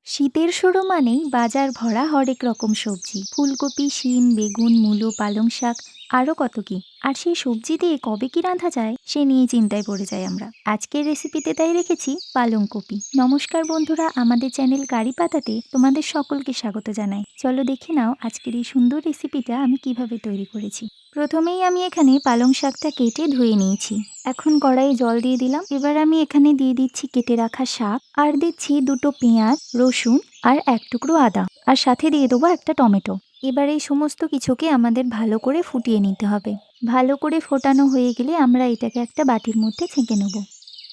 শীতের শুরু মানেই বাজার ভরা হরেক রকম সবজি, ফুলকপি, শিম, বেগুন, মূলো, পালং শাক, আরো কত কি। আর সেই সবজি দিয়ে কবে কি রাঁধা যায় সে নিয়ে চিন্তায় পড়ে যাই আমরা। আজকের রেসিপিতে তাই রেখেছি পালং কপি। নমস্কার বন্ধুরা, আমাদের চ্যানেল কারি পাতাতে তোমাদের সকলকে স্বাগত জানাই। চলো দেখে নাও আজকের এই সুন্দর রেসিপিটা আমি কিভাবে তৈরি করেছি। প্রথমেই আমি এখানে পালং শাকটা কেটে ধুয়ে নিয়েছি। এখন কড়াইয়ে জল দিয়ে দিলাম। এবার আমি এখানে দিয়ে দিচ্ছি কেটে রাখা শাক, আর দিচ্ছি দুটো পেঁয়াজ, রসুন আর এক টুকরো আদা, আর সাথে দিয়ে দেবো একটা টমেটো। এবার এই সমস্ত কিছুকে আমাদের ভালো করে ফুটিয়ে নিতে হবে। ভালো করে ফোটানো হয়ে গেলে আমরা এটাকে একটা বাটির মধ্যে ছেঁকে নেব।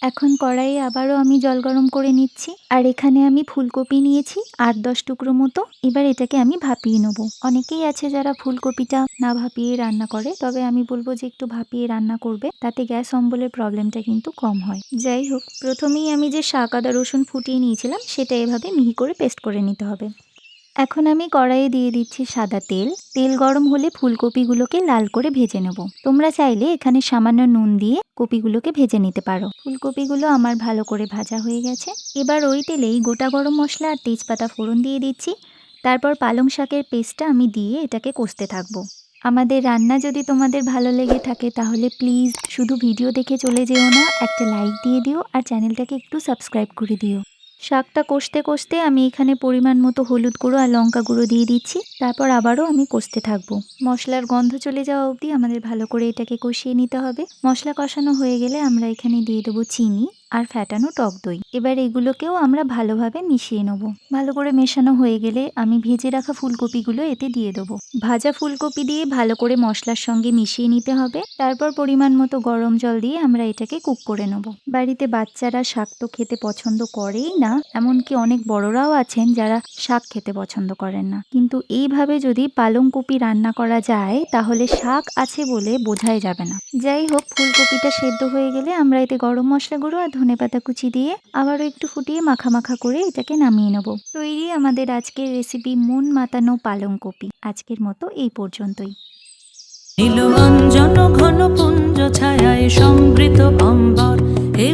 এখন কড়াইয়ে আবারও আমি জল গরম করে নিচ্ছি, আর এখানে আমি ফুলকপি নিয়েছি ৮-১০ টুকরো মতো। এবার এটাকে আমি ভাপিয়ে নেব। অনেকেই আছে যারা ফুলকপিটা না ভাপিয়ে রান্না করে, তবে আমি বলবো যে একটু ভাপিয়ে রান্না করবে, তাতে গ্যাস অম্বলের প্রবলেমটা কিন্তু কম হয়। যাই হোক, প্রথমেই আমি যে শাক, আদা, রসুন ফুটিয়ে নিয়েছিলাম সেটা এভাবে মিহি করে পেস্ট করে নিতে হবে। এখন আমি কড়াইয়ে দিয়ে দিচ্ছি সাদা তেল। তেল গরম হলে ফুলকপিগুলোকে লাল করে ভেজে নেব। তোমরা চাইলে এখানে সামান্য নুন দিয়ে কপিগুলোকে ভেজে নিতে পারো। ফুলকপিগুলো আমার ভালো করে ভাজা হয়ে গেছে। এবার ওই তেলেই গোটা গরম মশলা আর তেজপাতা ফোড়ন দিয়ে দিচ্ছি। তারপর পালং শাকের পেস্টটা আমি দিয়ে এটাকে কষতে থাকবো। আমাদের রান্না যদি তোমাদের ভালো লেগে থাকে তাহলে প্লিজ শুধু ভিডিও দেখে চলে যেও না, একটা লাইক দিয়ে দিও আর চ্যানেলটাকে একটু সাবস্ক্রাইব করে দিও। শাকটা কষতে কষতে আমি এখানে পরিমাণ মতো হলুদ গুঁড়ো আর লঙ্কা গুঁড়ো দিয়ে দিচ্ছি। তারপর আবারও আমি কষতে থাকবো। মশলার গন্ধ চলে যাওয়া অবধি আমাদের ভালো করে এটাকে কষিয়ে নিতে হবে। মশলা কষানো হয়ে গেলে আমরা এখানে দিয়ে দেবো চিনি আর ফ্যাটানো টক দই। এবার এগুলোকেও আমরা ভালোভাবে মিশিয়ে নেব। ভালো করে মেশানো হয়ে গেলে আমি ভেজে রাখা ফুলকপিগুলো এতে দিয়ে দেবো। ভাজা ফুলকপি দিয়ে ভালো করে মশলার সঙ্গে মিশিয়ে নিতে হবে। তারপর পরিমাণ মতো গরম জল দিয়ে আমরা এটাকে কুক করে নেব। বাড়িতে বাচ্চারা শাক তো খেতে পছন্দ করেই না, এমনকি অনেক বড়রাও আছেন যারা শাক খেতে পছন্দ করেন না। কিন্তু এইভাবে যদি পালং কপি রান্না করা যায় তাহলে শাক আছে বলে বোঝাই যাবে না। যাই হোক, ফুলকপিটা সেদ্ধ হয়ে গেলে আমরা এতে গরম মশলা গুঁড়ো আর ধনেপাতা কুচি দিয়ে আবারও একটু ফুটিয়ে মাখা মাখা করে এটাকে নামিয়ে নেব। তৈরি আমাদের আজকের রেসিপি মন মাতানো পালং কপি। আজকের মতো এই পর্যন্তই। নীল অঞ্জন ঘন পুঞ্জ ছায়ায় সমৃত অম্বর হে